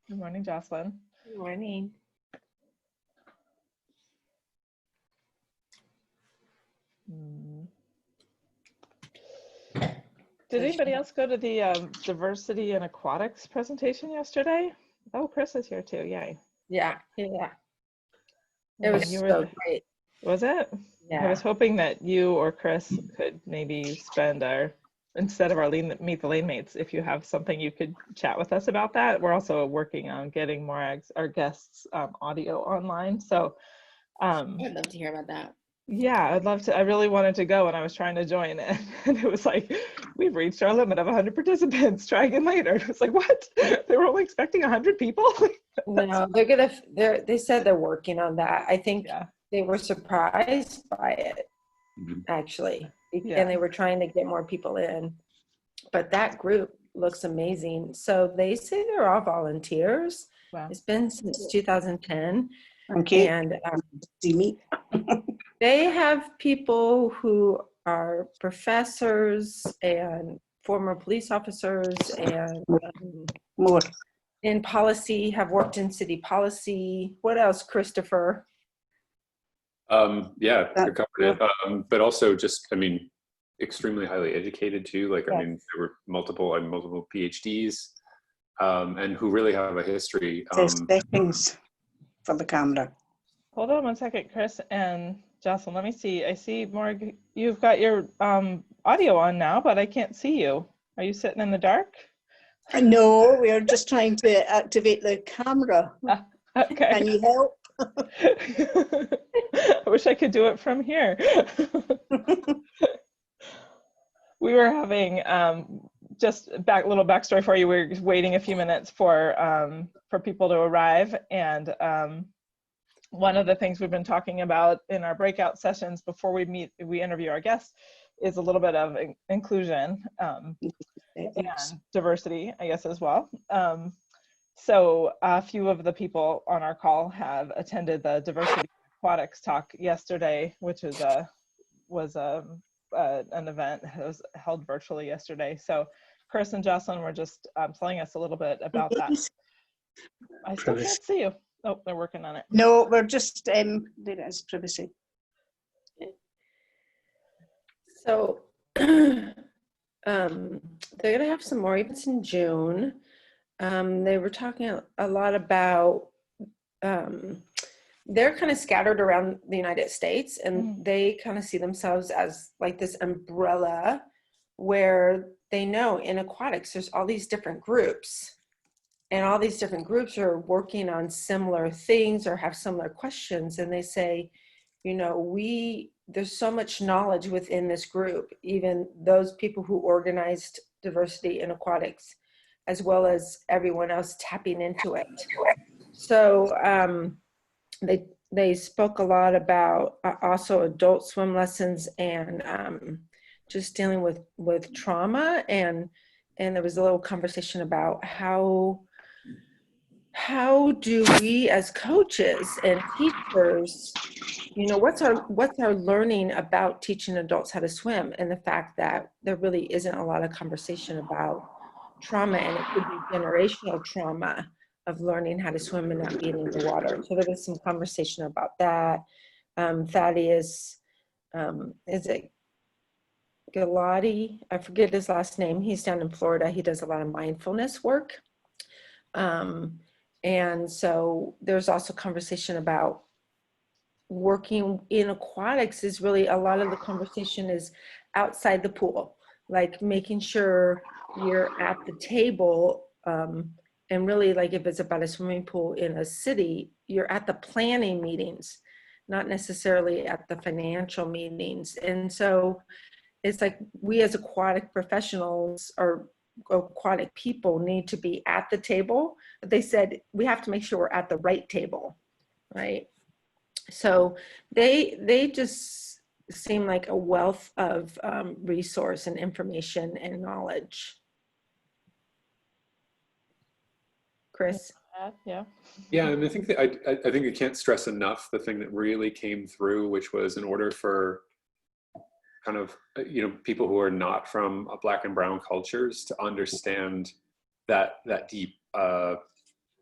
Good morning, Jocelyn. Good morning. Did anybody else go to the diversity and aquatics presentation yesterday? Oh, Chris is here too. Yay. Yeah. It was so great. Was it? Yeah. I was hoping that you or Chris could maybe spend instead of our Meet the Lane Mates, if you have something you could chat with us about that. We're also working on getting our guests audio online. So I'd love to hear about that. Yeah, I'd love to. I really wanted to go and I was trying to join it. And it was like, we've reached our limit of 100 participants. Try again later. It was like, what? They were only expecting 100 people? No, they said they're working on that. I think they were surprised by it, actually. Yeah. And they were trying to get more people in. But that group looks amazing. So they say they're all volunteers. Wow. It's been since 2010. Okay. And see me. they have people who are professors and former police officers and More. in policy, have worked in city policy. What else, Christopher? Yeah, you covered it. But also just, I mean, extremely highly educated too. Like, I mean, there were multiple PhDs and who really have a history. Settings for the camera. Hold on one second, Chris and Jocelyn. Let me see. I see, Morag, you've got your audio on now, but I can't see you. Are you sitting in the dark? No, we're just trying to activate the camera. Okay. Can you help? I wish I could do it from here. We were having just little backstory for you. We were waiting a few minutes for people to arrive, and one of the things we've been talking about in our breakout sessions before we interview our guests is a little bit of inclusion and diversity, I guess, as well. So a few of the people on our call have attended the diversity aquatics talk yesterday, which was an event that was held virtually yesterday. So Chris and Jocelyn were just telling us a little bit about that. I still can't see you. Oh, they're working on it. No, we're just there it is, privacy. So they're gonna have some more events in June. They were talking a lot about they're kind of scattered around the United States, and they kind of see themselves as like this umbrella where they know in aquatics there's all these different groups, and all these different groups are working on similar things or have similar questions. And they say, you know, there's so much knowledge within this group, even those people who organized diversity in aquatics, as well as everyone else tapping into it. So they spoke a lot about also adult swim lessons and just dealing with trauma, and there was a little conversation about how do we as coaches and teachers, you know, what's our learning about teaching adults how to swim, and the fact that there really isn't a lot of conversation about trauma, and it could be generational trauma of learning how to swim and not being in the water. So there was some conversation about that. Thaddeus, is it Galati? I forget his last name. He's down in Florida. He does a lot of mindfulness work. And so there's also conversation about working in aquatics is really a lot of the conversation is outside the pool, like making sure you're at the table. And really, like if it's about a swimming pool in a city, you're at the planning meetings, not necessarily at the financial meetings. And so it's like we as aquatic professionals or aquatic people need to be at the table, but they said we have to make sure we're at the right table, right? So they just seem like a wealth of resource and information and knowledge. Chris? Yeah. Yeah, and I think that I think I can't stress enough the thing that really came through, which was in order for kind of, you know, people who are not from Black and brown cultures to understand that deep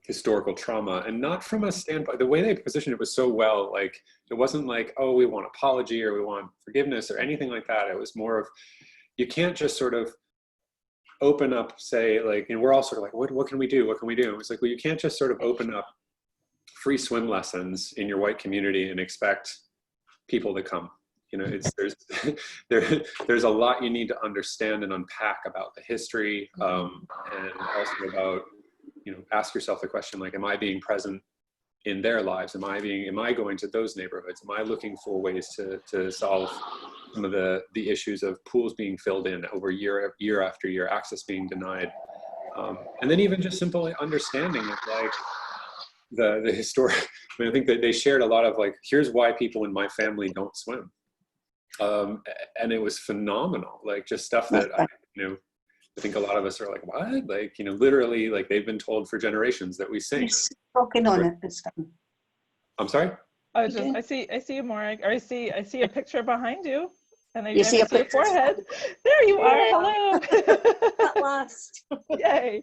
historical trauma, and not from a standpoint, the way they positioned it was so well, like it wasn't like, oh, we want apology or we want forgiveness or anything like that. It was more of, you can't just sort of open up, say, like, and we're all sort of like, what can we do? What can we do? It's like, well, you can't just sort of open up free swim lessons in your white community and expect people to come. You know, there's a lot you need to understand and unpack about the history, and also about, you know, ask yourself the question, like, am I being present in their lives? Am I going to those neighborhoods? Am I looking for ways to solve some of the issues of pools being filled in over year after year, access being denied, and then even just simply understanding it, like the historic. I mean, I think that they shared a lot of, like, here's why people in my family don't swim, and it was phenomenal. Like, just stuff that I think a lot of us are like, what? Like, you know, literally, like, they've been told for generations that we sing. Working on it this time. I'm sorry? I see you, Morag, or I see a picture behind you, and I see a your forehead. There you are. Hello. At last. Yay.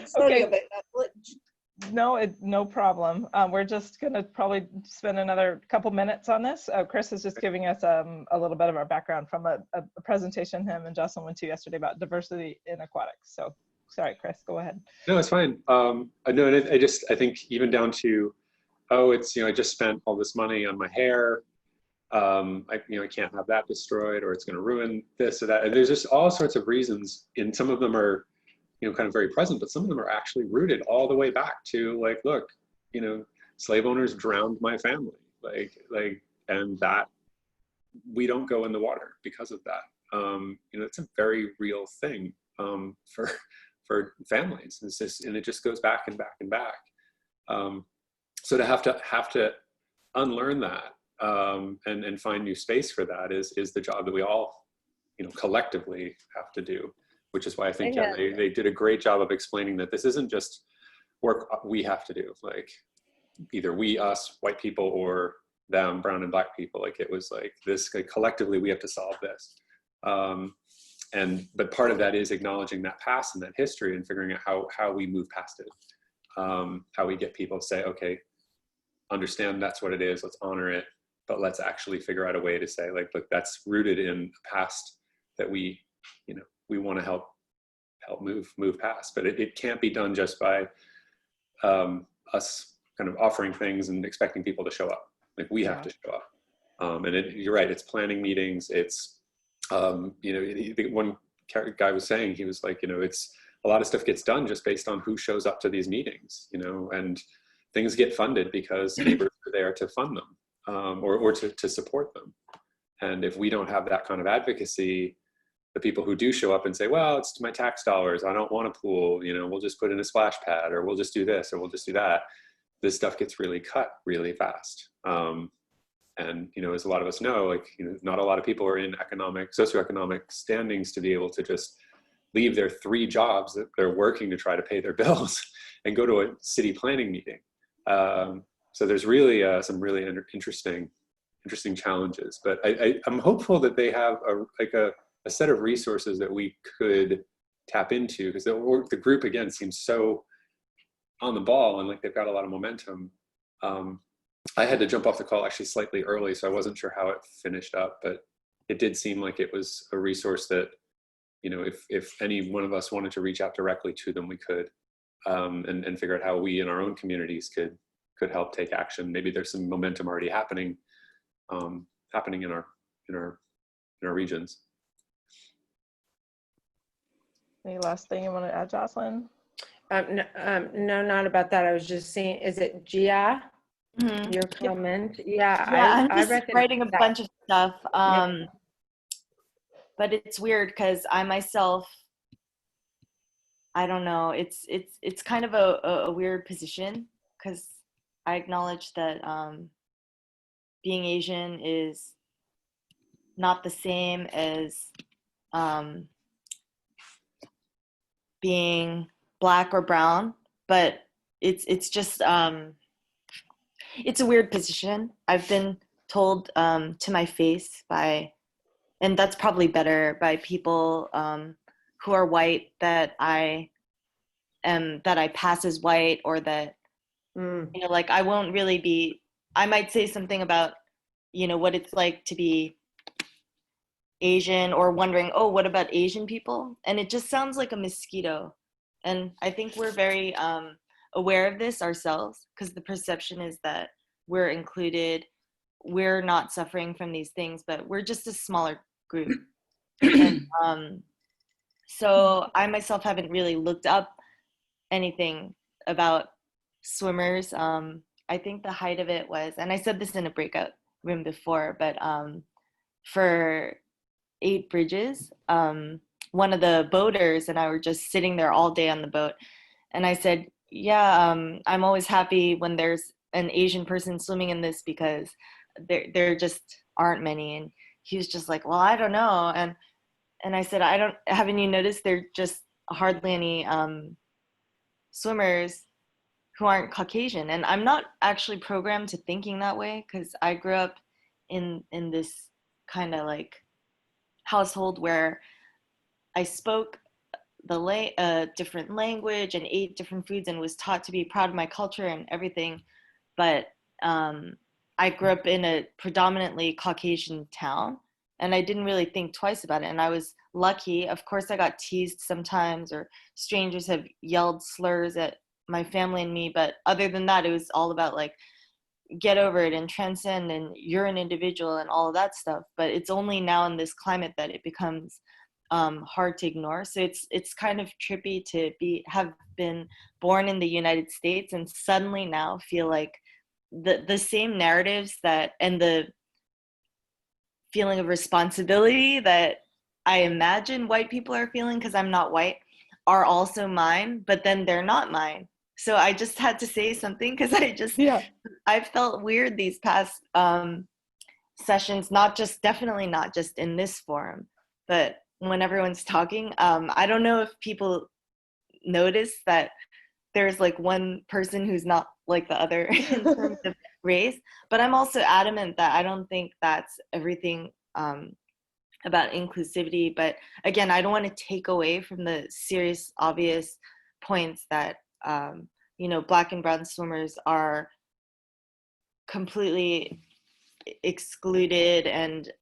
Sorry Okay. about that. No problem. We're just going to probably spend another couple minutes on this. Chris is just giving us a little bit of our background from a presentation him and Jocelyn went to yesterday about diversity in aquatics. So sorry, Chris, go ahead. No, it's fine. No, and I think even down to, oh, it's, you know, I just spent all this money on my hair. I can't have that destroyed, or it's going to ruin this or that. And there's just all sorts of reasons, and some of them are, you know, kind of very present, but some of them are actually rooted all the way back to, like, look, you know, slave owners drowned my family, and that we don't go in the water because of that. You know, it's a very real thing for families. It's just, and it just goes back and back and back. So to have to unlearn that, and find new space for that is the job that we all, you know, collectively have to do. Which is why I think they did a great job of explaining that this isn't just work we have to do, like either we, us, white people, or them, brown and black people. Like, it was like this, like, collectively we have to solve this. But part of that is acknowledging that past and that history and figuring out how we move past it. How we get people to say, okay, understand that's what it is, let's honor it, but let's actually figure out a way to say, like, look, that's rooted in the past that we, you know, we want to help move past, but it can't be done just by us kind of offering things and expecting people to show up. Like, we have to show up. And you're right, it's planning meetings. It's, you know, one guy was saying, he was like, you know, it's a lot of stuff gets done just based on who shows up to these meetings, you know, and things get funded because neighbors are there to fund them, or to support them. And if we don't have that kind of advocacy, the people who do show up and say, well, it's my tax dollars, I don't want a pool, you know, we'll just put in a splash pad, or we'll just do this, or we'll just do that. This stuff gets really cut really fast. And, you know, as a lot of us know, like, you know, not a lot of people are in socioeconomic standings to be able to just leave their 3 jobs that they're working to try to pay their bills and go to a city planning meeting. So there's really some really interesting challenges, but I'm hopeful that they have a set of resources that we could tap into, because the group, again, seems so on the ball and like they've got a lot of momentum. I had to jump off the call actually slightly early, so I wasn't sure how it finished up, but it did seem like it was a resource that, you know, if any one of us wanted to reach out directly to them, we could, and figure out how we in our own communities could help take action. Maybe there's some momentum already happening in our regions. Any last thing you want to add, Jocelyn? No, not about that. I was just saying, is it Gia? Mm-hmm. Your comment? Yeah, I'm just reckon writing a that. bunch of stuff. Yeah. But it's weird because I myself, I don't know. It's kind of a weird position, because I acknowledge that being Asian is not the same as being Black or brown, but it's just it's a weird position. I've been told to my face and that's probably better, by people who are white, that I that I pass as white, or that, you know, like I won't really be, I might say something about, you know, what it's like to be Asian, or wondering, oh, what about Asian people? And it just sounds like a mosquito. And I think we're very aware of this ourselves, because the perception is that we're included, we're not suffering from these things, but we're just a smaller group. And so I myself haven't really looked up anything about swimmers. I think the height of it was, and I said this in a breakout room before, but for 8 bridges, one of the boaters and I were just sitting there all day on the boat, and I said, yeah, I'm always happy when there's an Asian person swimming in this, because there just aren't many. And he was just like, well, I don't know. And I said, haven't you noticed there just hardly any swimmers who aren't Caucasian? And I'm not actually programmed to thinking that way, because I grew up in this kind of like household where I spoke the different language and ate different foods and was taught to be proud of my culture and everything. But I grew up in a predominantly Caucasian town, and I didn't really think twice about it. And I was lucky. Of course, I got teased sometimes, or strangers have yelled slurs at my family and me. But other than that, it was all about like, get over it and transcend, and you're an individual and all of that stuff. But it's only now in this climate that it becomes hard to ignore. So it's kind of trippy to have been born in the United States and suddenly now feel like the same narratives that, and the feeling of responsibility that I imagine white people are feeling, because I'm not white, are also mine, but then they're not mine. So I just had to say something, because I felt weird these past sessions, definitely not just in this forum, but when everyone's talking. I don't know if people notice that there's like one person who's not like the other in terms of race, but I'm also adamant that I don't think that's everything about inclusivity. But again, I don't want to take away from the serious, obvious points that you know, Black and brown swimmers are completely excluded, and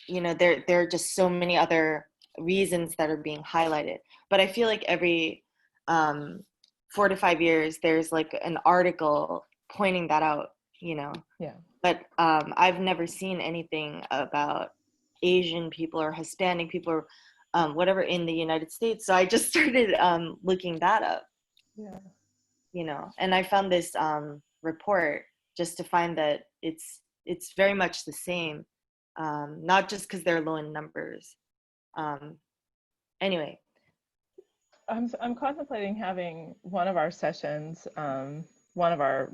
you know, there are just so many other reasons that are being highlighted. But I feel like every 4 to 5 years there's like an article pointing that out, you know. Yeah. But I've never seen anything about Asian people or Hispanic people or whatever in the United States. So I just started looking that up. Yeah. You know, and I found this report just to find that it's very much the same, not just because they're low in numbers. Anyway, I'm contemplating having one of our sessions, one of our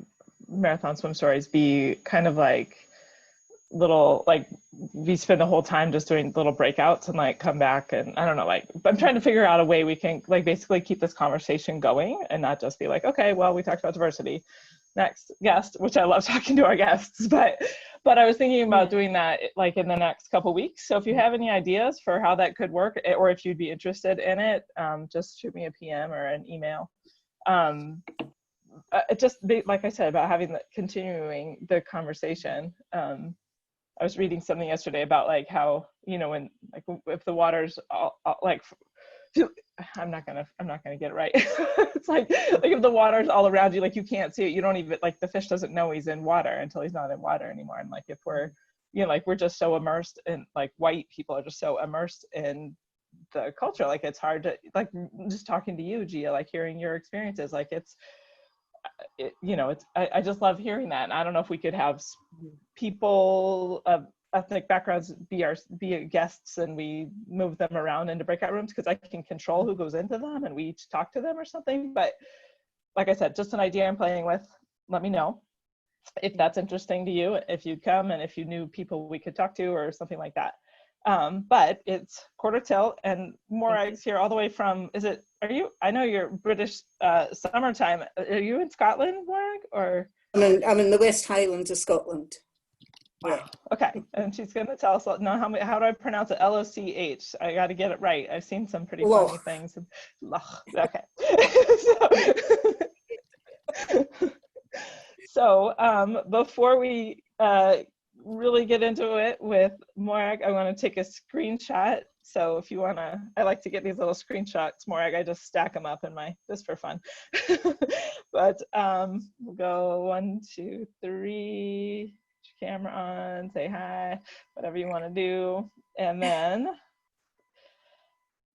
marathon swim stories, be kind of like little, like we spend the whole time just doing little breakouts and like come back, and I don't know, like I'm trying to figure out a way we can like basically keep this conversation going and not just be like, okay, well, we talked about diversity, next guest, which I love talking to our guests, but I was thinking about doing that like in the next couple weeks. So if you have any ideas for how that could work, or if you'd be interested in it, just shoot me a PM or an email. Like I said, about continuing the conversation. I was reading something yesterday about like how, you know, when like if the water's all like, I'm not gonna get it right. It's like if the water's all around you, like you can't see it, you don't even, like the fish doesn't know he's in water until he's not in water anymore. And like if we're, you know, like we're just so immersed in, like white people are just so immersed in the culture, like it's hard to, like just talking to you, Gia, like hearing your experiences, like you know, I just love hearing that. And I don't know if we could have people of ethnic backgrounds be guests, and we move them around into breakout rooms, because I can control who goes into them and we each talk to them or something. But like I said, just an idea I'm playing with. Let me know if that's interesting to you, if you'd come, and if you knew people we could talk to or something like that. But it's quarter till, and Morag's here all the way from, I know you're British summertime. Are you in Scotland, Morag, or? I'm in the West Highlands of Scotland. Yeah. Okay, and she's going to tell us now how do I pronounce it? Loch. I got to get it right. I've seen some pretty funny Loch. things. Loch. Okay. So before we really get into it with Morag, I want to take a screenshot. So if you want to, I like to get these little screenshots, Morag. I just stack them up in just for fun. But we'll go 1, 2, 3. Camera on, say hi, whatever you want to do. And then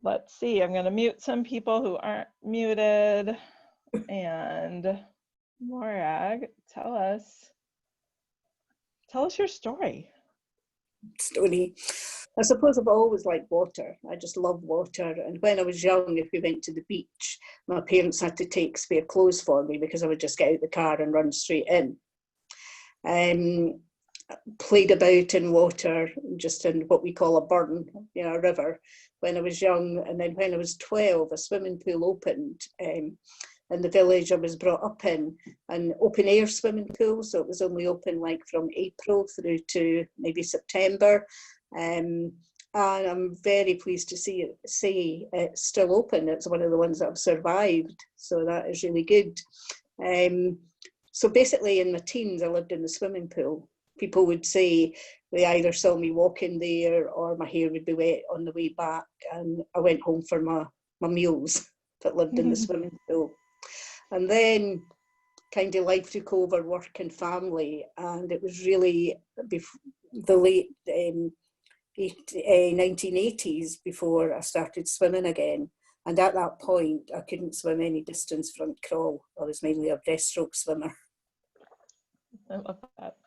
let's see, I'm going to mute some people who aren't muted. And Morag, tell us your story. Story. I suppose I've always liked water. I just love water. And when I was young, if we went to the beach, my parents had to take spare clothes for me because I would just get out the car and run straight in. Played about in water, just in what we call a burn, a river, when I was young. And then when I was 12, a swimming pool opened in the village I was brought up in, an open air swimming pool. So it was only open like from April through to maybe September. And I'm very pleased to say it's still open. It's one of the ones that have survived. So that is really good. So basically in my teens, I lived in the swimming pool. People would say they either saw me walking there or my hair would be wet on the way back, and I went home for my meals, but lived in the swimming pool. And then kind of life took over, work and family, and it was really the late 1980s before I started swimming again. And at that point, I couldn't swim any distance front crawl. I was mainly a breaststroke swimmer. I love that.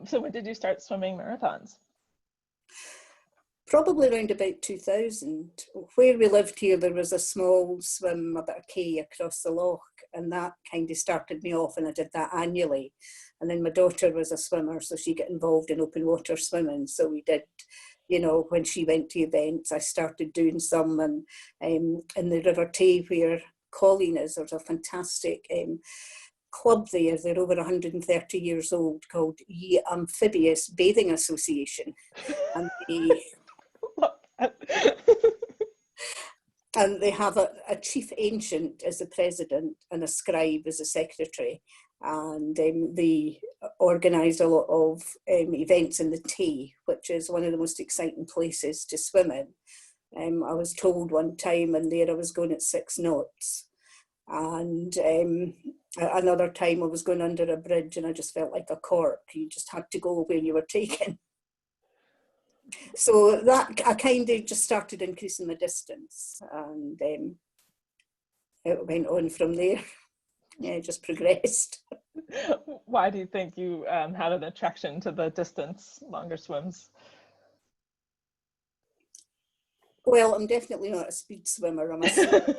So when did you start swimming marathons? Probably around about 2000. Where we lived here, there was a small swim, about a K across the loch, and that kind of started me off, and I did that annually. And then my daughter was a swimmer, so she got involved in open water swimming. So we did, when she went to events, I started doing some. And in the River Tay, where Colleen is, there's a fantastic club there. They're over 130 years old, called YAABA Amphibious Bathing Association. And they have a chief ancient as the president and a scribe as the secretary. And they organise a lot of events in the Tay, which is one of the most exciting places to swim in. I was told one time, and there I was going at 6 knots. And another time I was going under a bridge and I just felt like a cork. You just had to go where you were taken. So that I kind of just started increasing the distance, and it went on from there. Yeah, it just progressed. Why do you think you had an attraction to the distance, longer swims? Well, I'm definitely not a speed swimmer. I'm a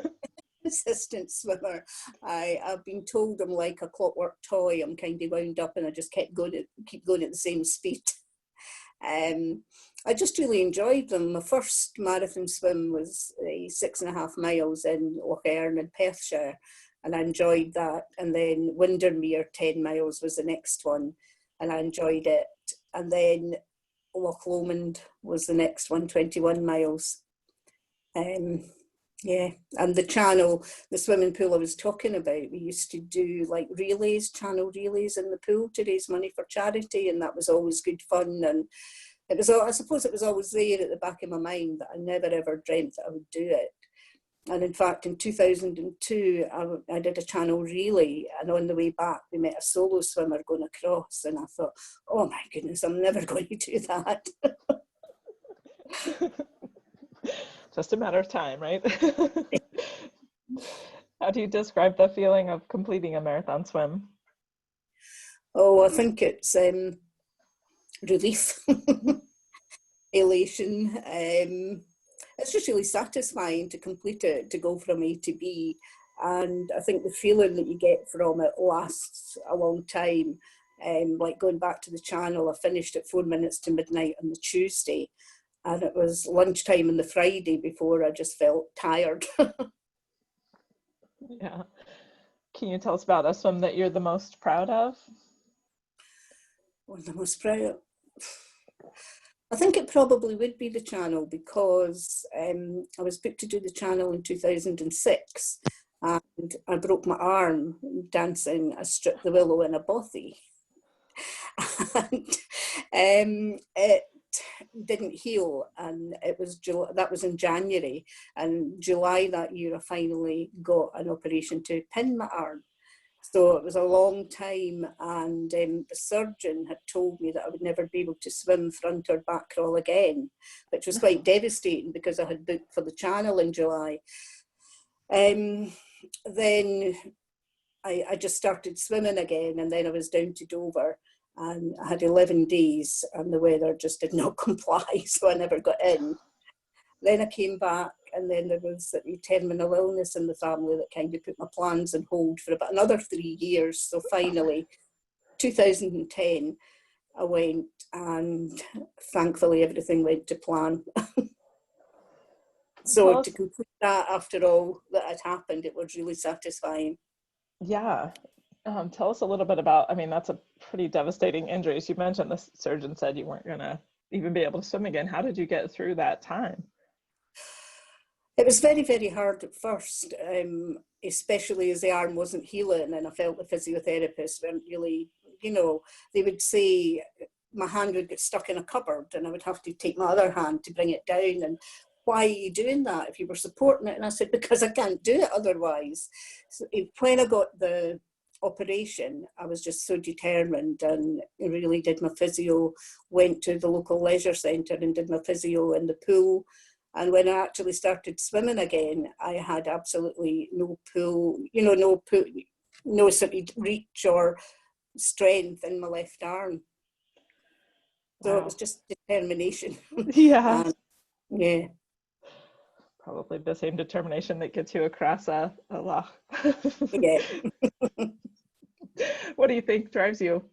consistent swimmer. I've been told I'm like a clockwork toy. I'm kind of wound up, and I just keep going at the same speed. I just really enjoyed them. My first marathon swim was 6.5 miles in Loch Eil in Perthshire, and I enjoyed that. And then Windermere 10 miles was the next one, and I enjoyed it. And then Loch Lomond was the next one, 21 miles. Yeah, and the channel, the swimming pool I was talking about, we used to do like relays, channel relays in the pool to raise money for charity, and that was always good fun. And it was, I suppose it was always there at the back of my mind, but I never ever dreamt that I would do it. And in fact, in 2002, I did a channel relay, and on the way back, we met a solo swimmer going across, and I thought, oh my goodness, I'm never going to do that. Just a matter of time, right? How do you describe the feeling of completing a marathon swim? Oh, I think it's relief, elation. It's just really satisfying to complete it, to go from A to B. And I think the feeling that you get from it lasts a long time. Like going back to the channel, I finished at 4 minutes to midnight on the Tuesday. And it was lunchtime on the Friday before I just felt tired. Yeah. Can you tell us about a swim that you're the most proud of? One of the most proud. I think it probably would be the Channel, because I was booked to do the Channel in 2006, and I broke my arm dancing a Strip the Willow in a bothy. And it didn't heal, and it was that was in January, and July that year I finally got an operation to pin my arm. So it was a long time, and the surgeon had told me that I would never be able to swim front or back crawl again, which was quite devastating because I had booked for the Channel in July. Then I just started swimming again, and then I was down to Dover, and I had 11 days and the weather just did not comply, so I never got in. Then I came back, and then there was a terminal illness in the family that kind of put my plans on hold for about another 3 years. So finally, 2010, I went, and thankfully everything went to plan. So to complete that after all that had happened, it was really satisfying. Yeah. Tell us a little bit about, I mean, that's a pretty devastating injury. As you mentioned, the surgeon said you weren't going to even be able to swim again. How did you get through that time? It was very, very hard at first, especially as the arm wasn't healing, and I felt the physiotherapists weren't really, they would say my hand would get stuck in a cupboard and I would have to take my other hand to bring it down. And why are you doing that if you were supporting it? And I said, because I can't do it otherwise. So when I got the operation, I was just so determined, and really did my physio, went to the local leisure centre and did my physio in the pool. And when I actually started swimming again, I had absolutely no pull, no sort of reach or strength in my left arm. So it was just determination. Yeah. Yeah. Probably the same determination that gets you across a loch. Yeah. What do you think drives you?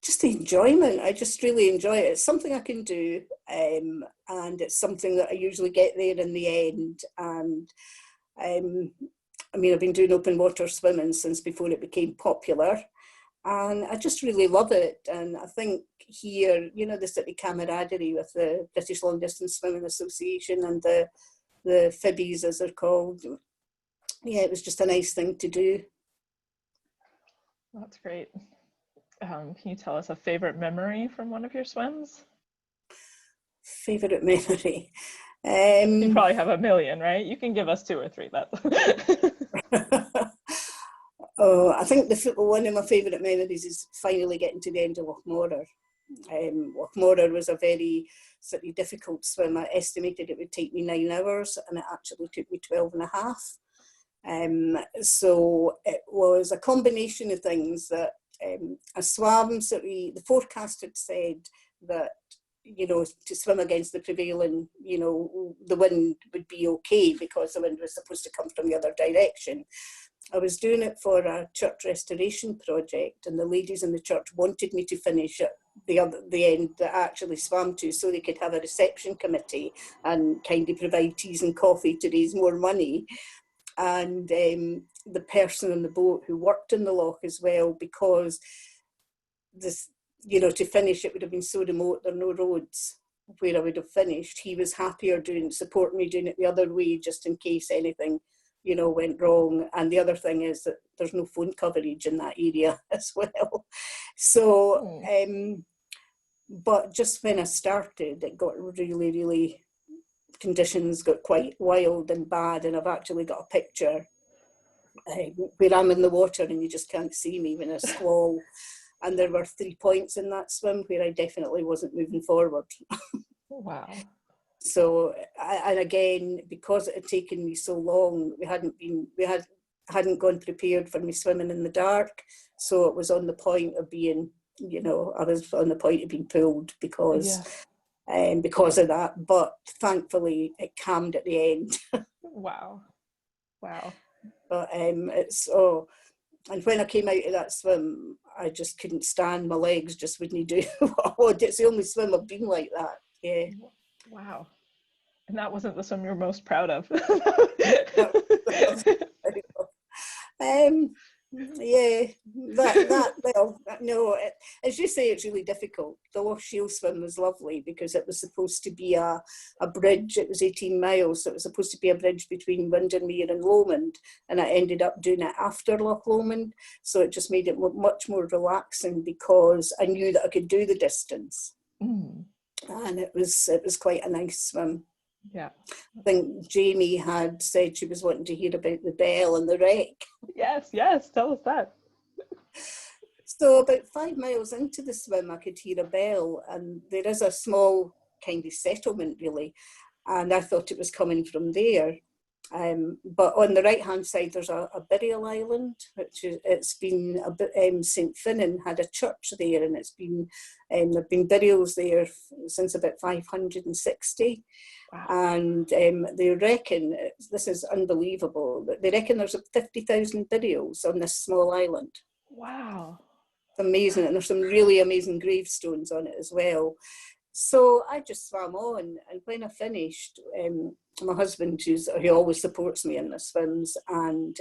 Just the enjoyment. I just really enjoy it. It's something I can do, and it's something that I usually get there in the end. And I mean, I've been doing open water swimming since before it became popular, and I just really love it. And I think here, the city camaraderie with the British Long Distance Swimming Association and the FIBIs, as they're called, yeah, it was just a nice thing to do. That's great. Can you tell us a favorite memory from one of your swims? Favorite memory? You probably have a million, right? You can give us 2 or 3. Oh, I think one of my favourite memories is finally getting to the end of Loch Morar. Loch Morar was a very sort of difficult swim. I estimated it would take me 9 hours, and it actually took me 12 and a half. So it was a combination of things that a swam, the forecast had said that, to swim against the prevailing, the wind would be okay because the wind was supposed to come from the other direction. I was doing it for a church restoration project, and the ladies in the church wanted me to finish at the end that I actually swam to, so they could have a reception committee and kind of provide teas and coffee to raise more money. And the person on the boat who worked in the loch as well, because this, to finish it would have been so remote, there are no roads where I would have finished. He was happier supporting me doing it the other way, just in case anything, went wrong. And the other thing is that there's no phone coverage in that area as well. So, but just when I started, it got really, really, conditions got quite wild and bad, and I've actually got a picture where I'm in the water and you just can't see me when a squall, and there were 3 points in that swim where I definitely wasn't moving forward. Wow. So, and again, because it had taken me so long, hadn't gone prepared for me swimming in the dark, so it was on the point of being, I was on the point of being pulled because of that, but thankfully it calmed at the end. Wow. But and when I came out of that swim, I just couldn't stand. My legs just wouldn't do. It's the only swim I've been like that. Yeah. Wow. And that wasn't the swim you're most proud of. No, as you say, it's really difficult. The Loch Shiel swim was lovely because it was supposed to be a bridge. It was 18 miles, so it was supposed to be a bridge between Windermere and Lomond, and I ended up doing it after Loch Lomond, so it just made it much more relaxing because I knew that I could do the distance, and it was quite a nice swim. Yeah. I think Jamie had said she was wanting to hear about the bell and the wreck. Yes, tell us that. So about 5 miles into the swim, I could hear a bell, and there is a small kind of settlement really, and I thought it was coming from there. But on the right-hand side, there's a burial island, it's been a bit. St Finnan had a church there, and it's been there've been burials there since about 560. Wow. And they reckon, this is unbelievable, they reckon there's 50,000 burials on this small island. Wow. It's amazing, and there's some really amazing gravestones on it as well. So I just swam on, and when I finished, my husband, he always supports me in the swims, and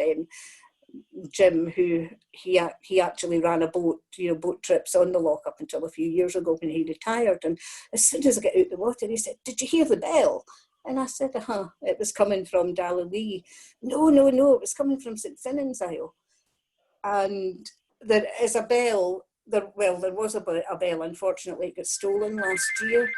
Jim, who he actually ran a boat, boat trips on the loch up until a few years ago when he retired. And as soon as I got out the water, he said, "Did you hear the bell?" And I said, it was coming from Dalalee. No, it was coming from St Finnan's Isle. And there is a bell. There was a bell. Unfortunately, it got stolen last year.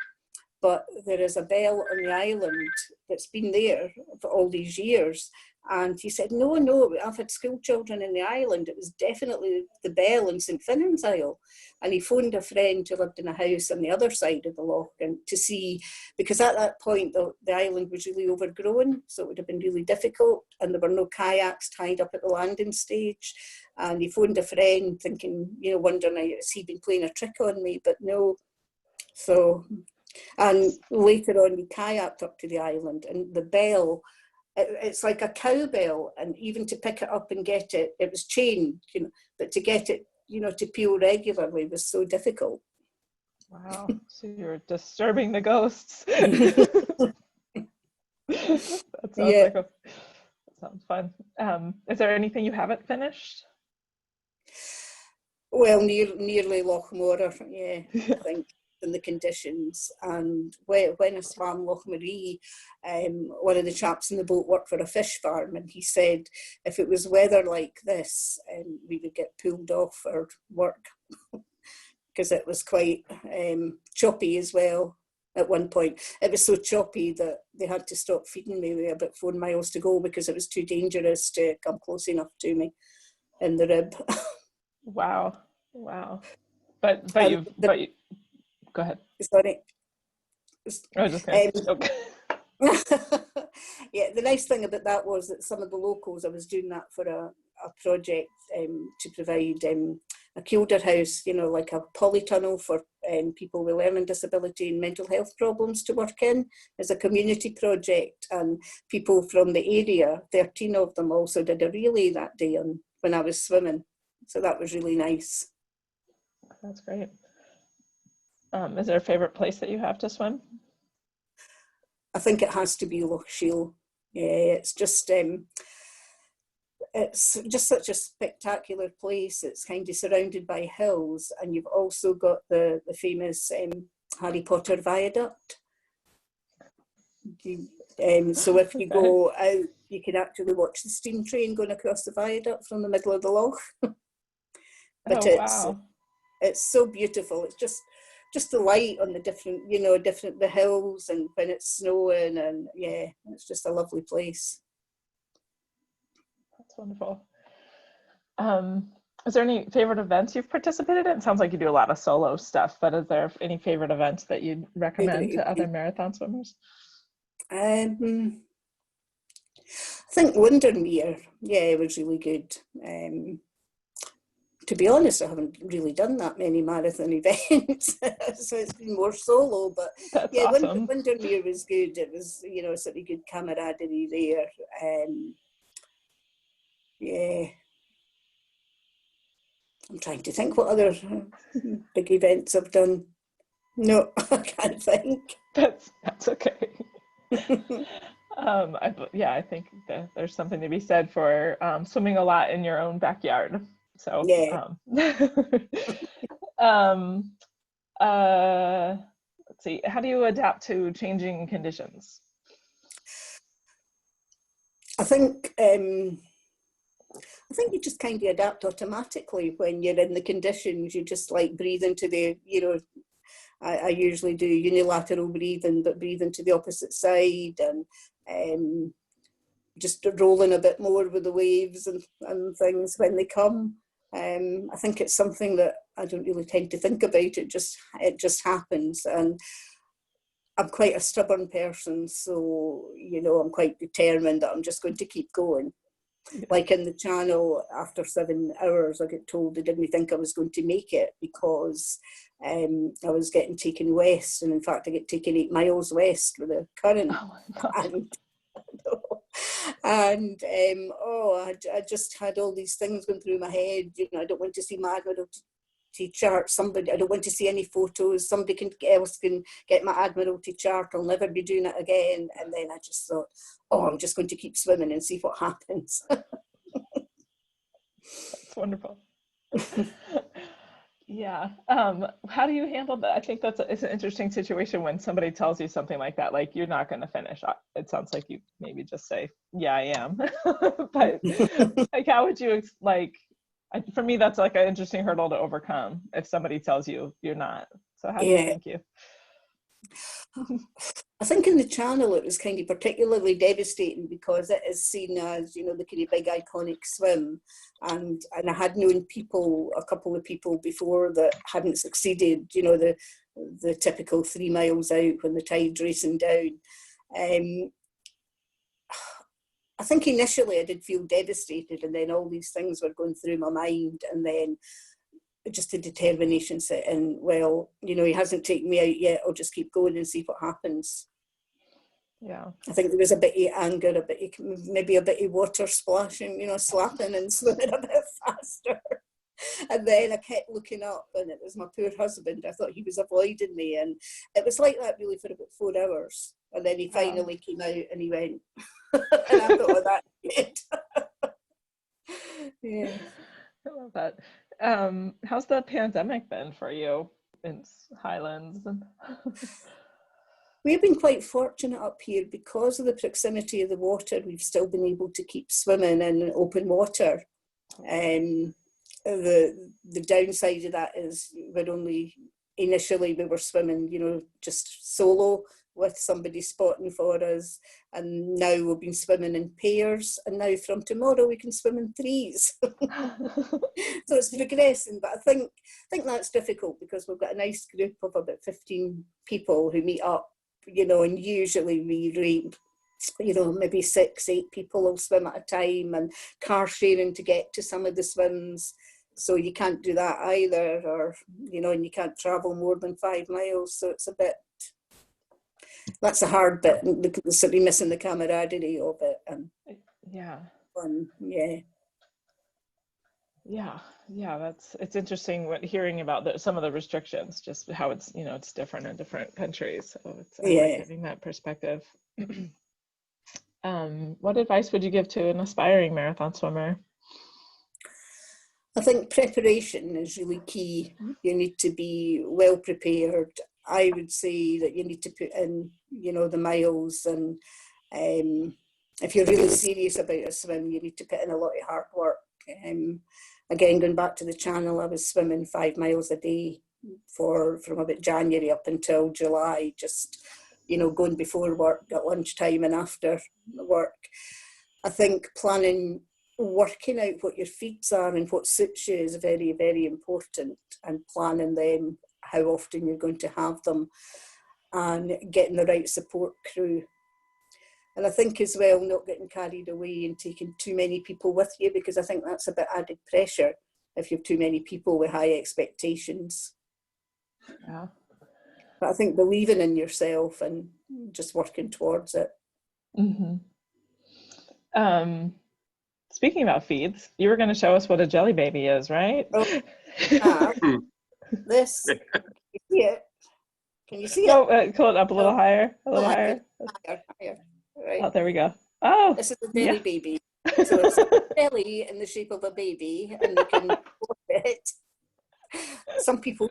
But there is a bell on the island that's been there for all these years. And he said, no, I've had school children in the island. It was definitely the bell in St Finnan's Isle. And he phoned a friend who lived in a house on the other side of the loch, and to see, because at that point the island was really overgrown, so it would have been really difficult, and there were no kayaks tied up at the landing stage. And he phoned a friend thinking, wondering, has he been playing a trick on me? But no. So, and later on we kayaked up to the island, and the bell, it's like a cowbell, and even to pick it up and get it, it was chained, but to get it, to peal regularly was so difficult. Wow. So you're disturbing the ghosts. That sounds fun. Is there anything you haven't finished? Well, nearly Loch Morar, I think. And the conditions, and when I swam Loch Maree, one of the chaps in the boat worked for a fish farm, and he said if it was weather like this, we would get pulled off our work because it was quite choppy as well. At one point, it was so choppy that they had to stop feeding me with about 4 miles to go because it was too dangerous to come close enough to me in the rib. Wow. But you. Go ahead. Sorry. I was just going to okay. Yeah, the nice thing about that was that some of the locals, I was doing that for a project to provide a Kielder house, like a polytunnel for people with learning disability and mental health problems to work in as a community project. And people from the area, 13 of them also did a relay that day when I was swimming. So that was really nice. That's great. Is there a favorite place that you have to swim? I think it has to be Loch Shiel. Yeah, it's just such a spectacular place. It's kind of surrounded by hills, and you've also got the famous Harry Potter viaduct. So if you go out, you can actually watch the steam train going across the viaduct from the middle of the loch. But it's so beautiful. It's just the light on the different the hills, and when it's snowing, and it's just a lovely place. That's wonderful. Is there any favorite events you've participated in? It sounds like you do a lot of solo stuff, but is there any favorite events that you'd recommend to other marathon swimmers? I think Windermere, it was really good. To be honest, I haven't really done that many marathon events, so it's been more solo. But that's awesome. Windermere was good. It was, sort of good camaraderie there. I'm trying to think what other big events I've done. No, I can't think. That's okay. I think that there's something to be said for swimming a lot in your own backyard. So, Yeah. let's see, how do you adapt to changing conditions? I think you just kind of adapt automatically when you're in the conditions. You just like breathe into the, I usually do unilateral breathing, but breathe into the opposite side, and just rolling a bit more with the waves and things when they come. I think it's something that I don't really tend to think about. It just happens, and I'm quite a stubborn person, so I'm quite determined that I'm just going to keep going. Like in the Channel, after 7 hours, I get told they didn't think I was going to make it because I was getting taken west, and in fact I get taken 8 miles west with a current. Oh my God. I just had all these things going through my head. I don't want to see my Admiralty chart. I don't want to see any photos. Somebody else can get my Admiralty chart. I'll never be doing it again. And then I just thought, I'm just going to keep swimming and see what happens. That's wonderful. Yeah. How do you handle that? I think it's an interesting situation when somebody tells you something like that, like you're not going to finish. It sounds like you maybe just say, yeah, I am. But like, how would you for me, that's like an interesting hurdle to overcome if somebody tells you you're not. So how do you thank you? I think in the Channel it was kind of particularly devastating because it is seen as, the kind of big iconic swim. And I had known a couple of people before that hadn't succeeded, the typical 3 miles out when the tide's racing down. I think initially I did feel devastated, and then all these things were going through my mind, and then just a determination set in. Well, he hasn't taken me out yet. I'll just keep going and see what happens. Yeah. I think there was a bit of anger, maybe a bit of water splashing, slapping and swimming a bit faster. And then I kept looking up, and it was my poor husband. I thought he was avoiding me, and it was like that really for about 4 hours. And then he finally came out and he went, and I thought, that's it. Yeah. I love that. How's the pandemic been for you in Highlands? We've been quite fortunate up here because of the proximity of the water. We've still been able to keep swimming in open water. The downside of that is initially we were swimming, just solo with somebody spotting for us, and now we've been swimming in pairs, and now from tomorrow we can swim in threes. So it's progressing, but I think that's difficult because we've got a nice group of about 15 people who meet up, and usually we rate, maybe 6-8 people will swim at a time, and car sharing to get to some of the swims. So you can't do that either, or, and you can't travel more than 5 miles. So it's that's a hard bit, sort of missing the camaraderie of it. And yeah. Fun, yeah. Yeah, it's interesting hearing about some of the restrictions, just how it's, it's different in different countries. So I like having that perspective. What advice would you give to an aspiring marathon swimmer? I think preparation is really key. You need to be well prepared. I would say that you need to put in, the miles, and if you're really serious about a swim, you need to put in a lot of hard work. Again, going back to the Channel, I was swimming 5 miles a day from about January up until July, just, going before work, at lunchtime and after work. I think working out what your feeds are and what suits you is very, very important, and planning them, how often you're going to have them, and getting the right support crew. And I think as well, not getting carried away and taking too many people with you, because I think that's a bit added pressure if you have too many people with high expectations. Yeah. But I think believing in yourself and just working towards it. Mm-hmm. Speaking about feeds, you were going to show us what a jelly baby is, right? This, can you see it? Can you see it? No, pull it up a little higher. A little higher. Higher. Right. Oh, there we go. Oh, this is a jelly baby. So it's a belly in the shape of a baby, and you can flip it. Some people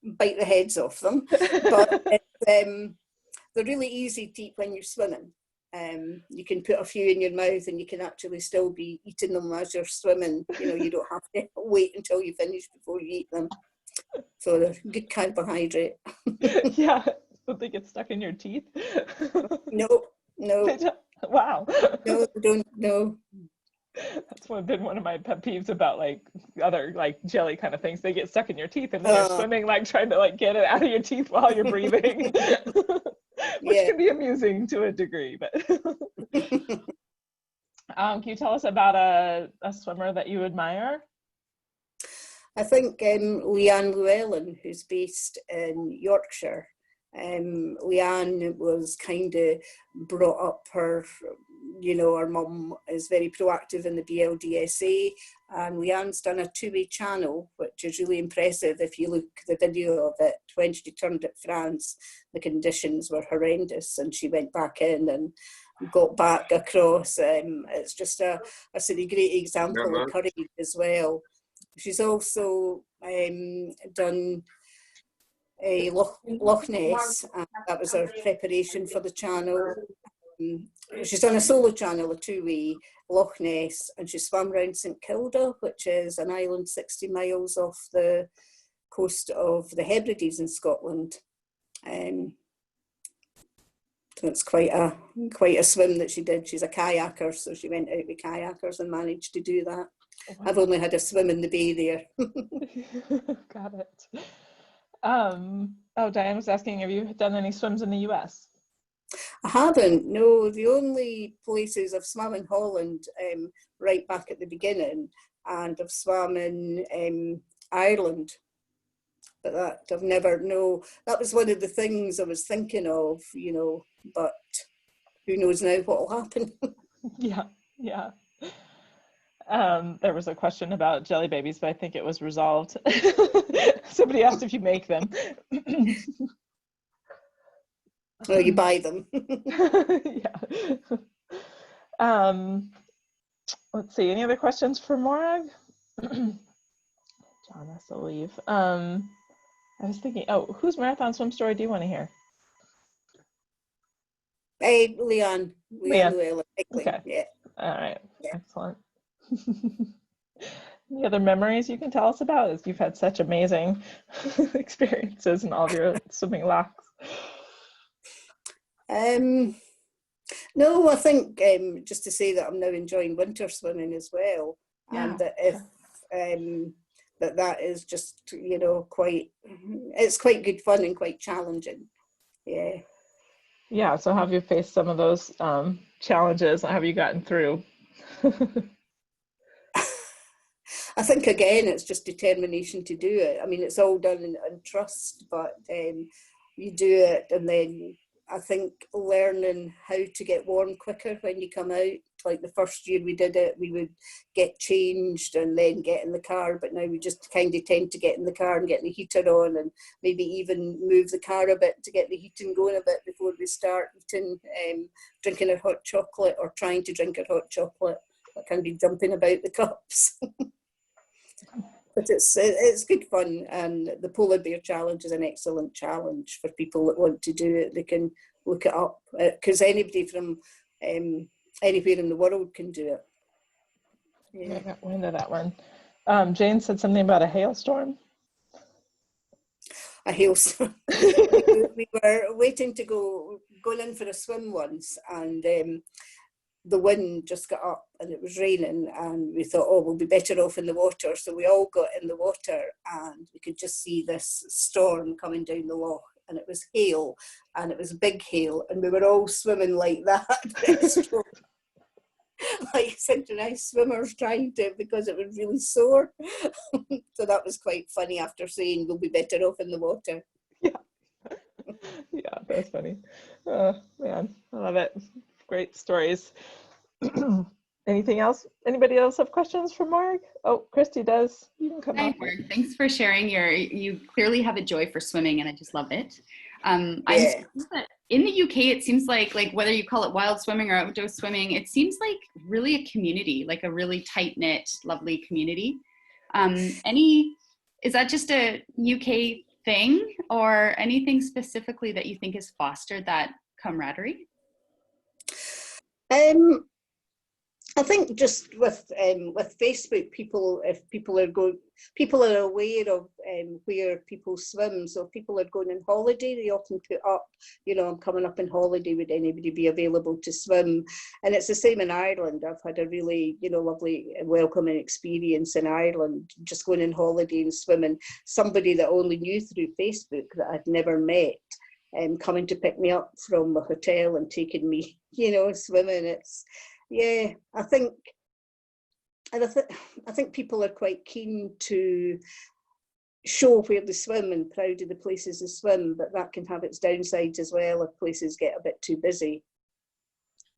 bite the heads off them, but they're really easy to eat when you're swimming. You can put a few in your mouth and you can actually still be eating them as you're swimming. You know, you don't have to wait until you finish before you eat them. So they're good carbohydrate. Yeah, don't they get stuck in your teeth? No. Wow. No, don't, no. That's been one of my pet peeves about like other like jelly kind of things. They get stuck in your teeth and then you're swimming, like trying to like get it out of your teeth while you're breathing, which can be amusing to a degree. But can you tell us about a swimmer that you admire? I think Leanne Llewellyn, who's based in Yorkshire. Leanne was kind of brought up her, you know, her mum is very proactive in the BLDSA, and Leanne's done a two-way channel, which is really impressive. If you look at the video of it, when she returned at France, the conditions were horrendous, and she went back in and got back across. It's just a sort of great example of courage as well. She's also done a Loch Ness, and that was her preparation for the channel. She's done a solo channel, a two-way, Loch Ness, and she swam around St Kilda, which is an island 60 miles off the coast of the Hebrides in Scotland. So it's quite a swim that she did. She's a kayaker, so she went out with kayakers and managed to do that. Wow. I've only had a swim in the bay there. Got it. Oh, Diane was asking, have you done any swims in the US? I haven't, no. The only places I've swum in Holland, right back at the beginning, and I've swum in Ireland, but that I've never, no. That was one of the things I was thinking of, you know, but who knows now what will happen. Yeah. There was a question about jelly babies, but I think it was resolved. Somebody asked if you make them. Oh, you buy them. Yeah. Let's see. Any other questions for Morag? John has to leave. I was thinking, whose marathon swim story do you want to hear? Leanne. Okay. Yeah. All right. Yeah. Excellent. Any other memories you can tell us about, as you've had such amazing experiences in all of your swimming lochs? No, I think just to say that I'm now enjoying winter swimming as well, and that if that is just, you know, it's quite good fun and quite challenging. Yeah. So have you faced some of those challenges? Have you gotten through? I think again it's just determination to do it. I mean, it's all done in trust, but you do it, and then I think learning how to get warm quicker when you come out. Like the first year we did it, we would get changed and then get in the car, but now we just kind of tend to get in the car and get the heater on, and maybe even move the car a bit to get the heating going a bit before we start eating, drinking our hot chocolate or trying to drink our hot chocolate. That can be jumping about the cups. But it's good fun, and the Polar Bear Challenge is an excellent challenge for people that want to do it. They can look it up, because anybody from anywhere in the world can do it. Yeah, I got wind of that one. Jane said something about a hailstorm. A hailstorm. we were waiting to going in for a swim once, and the wind just got up and it was raining, and we thought, oh, we'll be better off in the water. So we all got in the water, and we could just see this storm coming down the loch, and it was hail, and it was big hail, and we were all swimming like that. Like synchronized swimmers trying to, because it was really sore. So that was quite funny, after saying we'll be better off in the water. Yeah, that's funny. Oh man, I love it. Great stories. Anything else? Anybody else have questions for Morag? Oh, Christy does. You can come up. Thanks for sharing you clearly have a joy for swimming, and I just love it. in the UK, it seems like whether you call it wild swimming or outdoor swimming, it seems like really a community, like a really tight knit, lovely community. Is that just a UK thing, or anything specifically that you think has fostered that camaraderie? I think just with Facebook, people are aware of where people swim. So if people are going on holiday, they often put up, I'm coming up on holiday, would anybody be available to swim? And it's the same in Ireland. I've had a really, lovely welcoming experience in Ireland, just going on holiday and swimming. Somebody that I only knew through Facebook that I'd never met, coming to pick me up from the hotel and taking me, swimming. Yeah, I think people are quite keen to show where they swim and proud of the places they swim, but that can have its downsides as well if places get a bit too busy.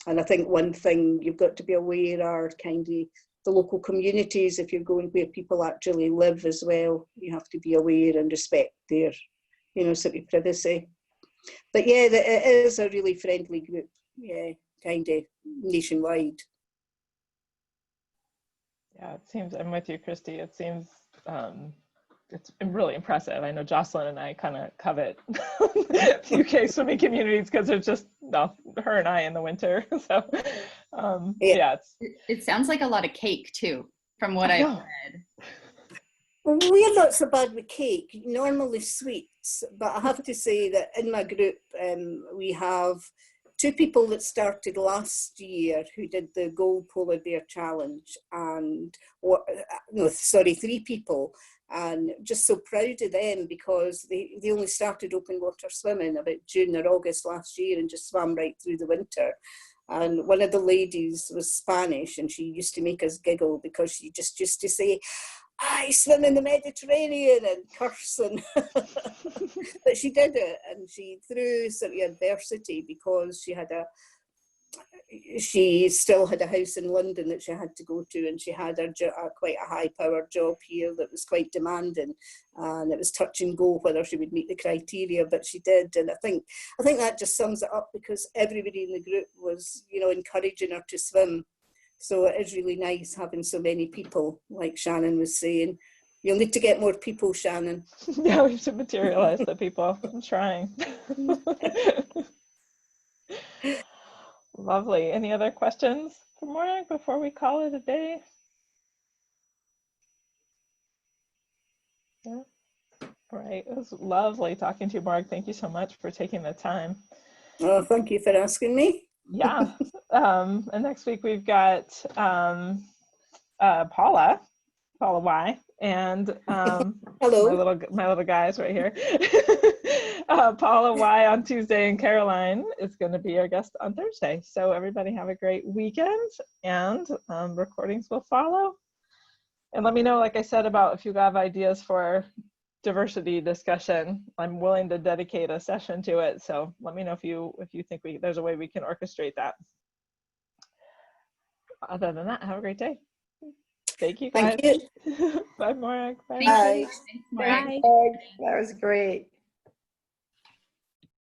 And I think one thing you've got to be aware are kind of the local communities. If you're going where people actually live as well, you have to be aware and respect their, sort of privacy. But yeah, it is a really friendly group. Yeah. Kind of nationwide. Yeah, it seems, I'm with you, Christy. It seems it's really impressive. I know Jocelyn and I kind of covet UK swimming communities because it's just her and I in the winter. So yeah, it sounds like a lot of cake too, from what I've read. Well, we're not so bad with cake, normally sweets, but I have to say that in my group we have 2 people that started last year who did the Gold Polar Bear Challenge, and 3 people, and just so proud of them because they only started open water swimming about June or August last year and just swam right through the winter. And one of the ladies was Spanish, and she used to make us giggle because she just used to say, I swim in the Mediterranean, and curse, and but she did it, and she, through sort of adversity, because she still had a house in London that she had to go to, and she had quite a high-powered job here that was quite demanding, and it was touch and go whether she would meet the criteria, but she did. And I think that just sums it up, because everybody in the group was, encouraging her to swim. So it is really nice having so many people, like Shannon was saying. You'll need to get more people, Shannon. Yeah, we should materialize the people. I'm trying. Lovely. Any other questions for Morag before we call it a day? Yeah. All right. It was lovely talking to you, Morag. Thank you so much for taking the time. Oh, thank you for asking me. Yeah. And next week we've got Paula Y, and hello, my little guys right here. Paula Y on Tuesday, and Caroline is going to be our guest on Thursday. So everybody have a great weekend, and recordings will follow. And let me know, like I said, about if you have ideas for diversity discussion. I'm willing to dedicate a session to it. So let me know if you think there's a way we can orchestrate that. Other than that, have a great day. Thank you, guys. Thank you. Bye, Morag. Bye. Bye. Thanks, Morag. Bye. That was great.